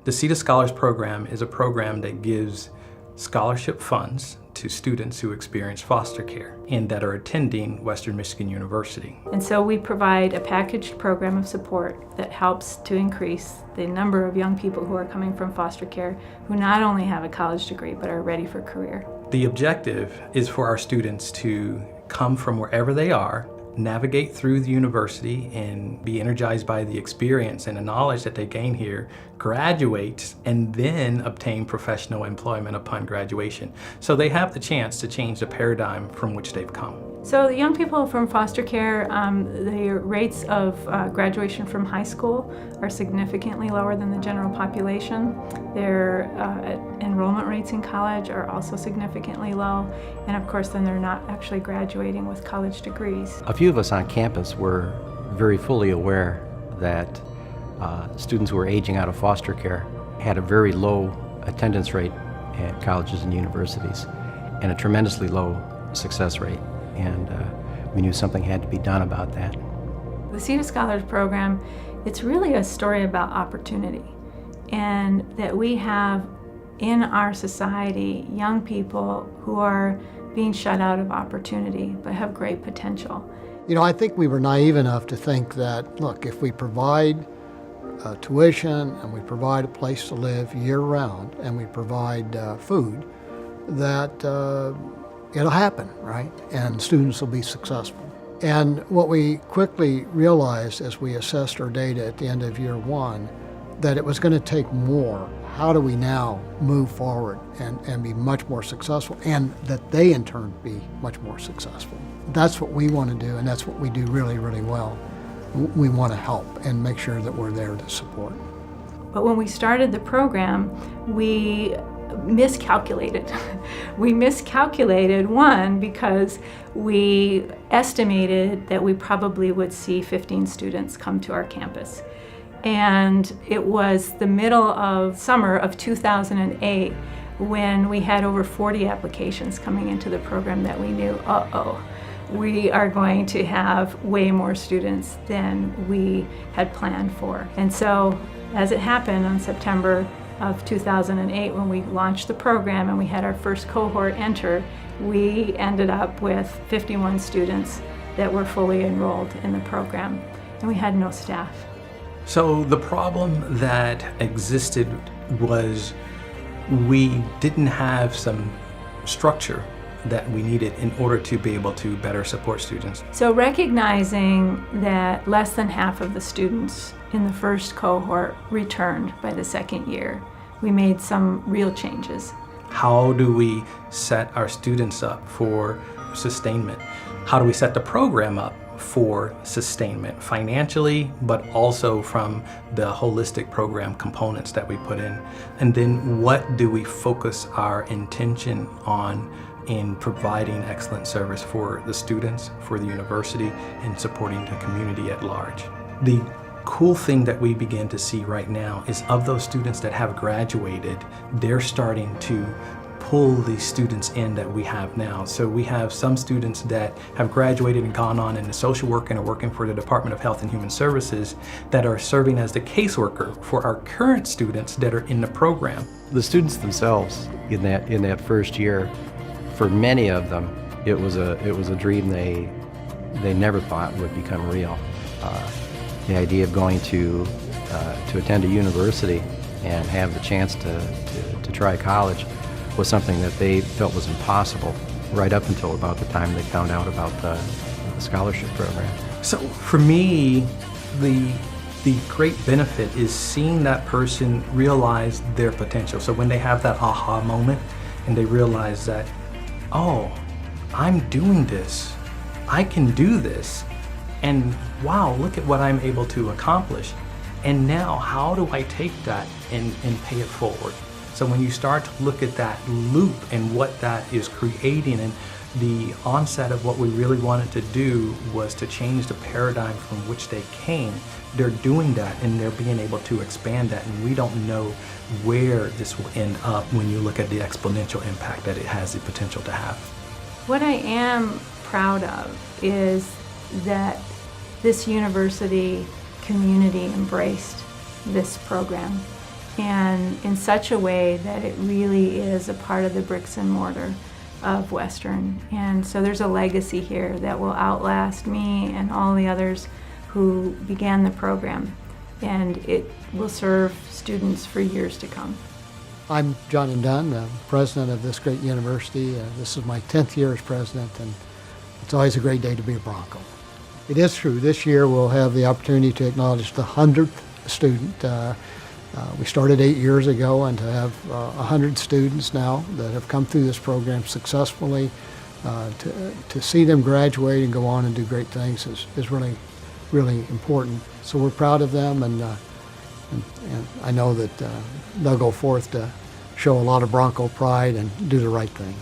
The Seat of Scholars program is a program that gives scholarship funds to students who experience foster care and that are attending Western Michigan University. And so we provide a packaged program of support that helps to increase the number of young people who are coming from foster care who not only have a college degree but are ready for career. The objective is for our students to come from wherever they are, navigate through the university and be energized by the experience and the knowledge that they gain here, graduate, and then obtain professional employment upon graduation. So they have the chance to change the paradigm from which they've come. So the young people from foster care, the rates of graduation from high school are significantly lower than the general population. Their enrollment rates in college are also significantly low. And of course, then they're not actually graduating with college degrees. A few of us on campus were very fully aware that students who were aging out of foster care had a very low attendance rate at colleges and universities and a tremendously low success rate. And we knew something had to be done about that. The Seat of Scholars program, it's really a story about opportunity, and that we have in our society young people who are being shut out of opportunity but have great potential. You know, I think we were naive enough to think that, look, if we provide tuition and we provide a place to live year-round and we provide food, that it'll happen, right? And students will be successful. And what we quickly realized as we assessed our data at the end of year one, that it was going to take more. How do we now move forward and be much more successful, and that they in turn be much more successful? That's what we want to do, and that's what we do really, really well. We want to help and make sure that we're there to support. But when we started the program, we miscalculated. We miscalculated, one, because we estimated that we probably would see 15 students come to our campus. And it was the middle of summer of 2008 when we had over 40 applications coming into the program that we knew, we are going to have way more students than we had planned for. And so, as it happened on September of 2008, when we launched the program and we had our first cohort enter, we ended up with 51 students that were fully enrolled in the program, and we had no staff. So the problem that existed was we didn't have some structure that we needed in order to be able to better support students. So recognizing that less than half of the students in the first cohort returned by the second year, we made some real changes. How do we set our students up for sustainment? How do we set the program up for sustainment financially, but also from the holistic program components that we put in? And then what do we focus our intention on in providing excellent service for the students, for the university, and supporting the community at large? The cool thing that we begin to see right now is of those students that have graduated, they're starting to pull these students in that we have now. So we have some students that have graduated and gone on into social work and are working for the Department of Health and Human Services that are serving as the caseworker for our current students that are in the program. The students themselves in that first year, for many of them, it was a dream they never thought would become real. The idea of going to attend a university and have the chance to try college was something that they felt was impossible right up until about the time they found out about the scholarship program. So for me, the great benefit is seeing that person realize their potential. So when they have that aha moment and they realize that, oh, I'm doing this, I can do this, and wow, look at what I'm able to accomplish. And now how do I take that and pay it forward? So when you start to look at that loop and what that is creating, and the onset of what we really wanted to do was to change the paradigm from which they came, they're doing that and they're being able to expand that, and we don't know where this will end up when you look at the exponential impact that it has the potential to have. What I am proud of is that this university community embraced this program, and in such a way that it really is a part of the bricks and mortar of Western. And so there's a legacy here that will outlast me and all the others who began the program, and it will serve students for years to come. I'm John Dunn, president of this great university. This is my 10th year as president, and it's always a great day to be a Bronco. It is true, this year we'll have the opportunity to acknowledge the 100th student. We started 8 years ago, and to have 100 students now that have come through this program successfully, to see them graduate and go on and do great things is really, really important. So we're proud of them, and I know that they'll go forth to show a lot of Bronco pride and do the right thing.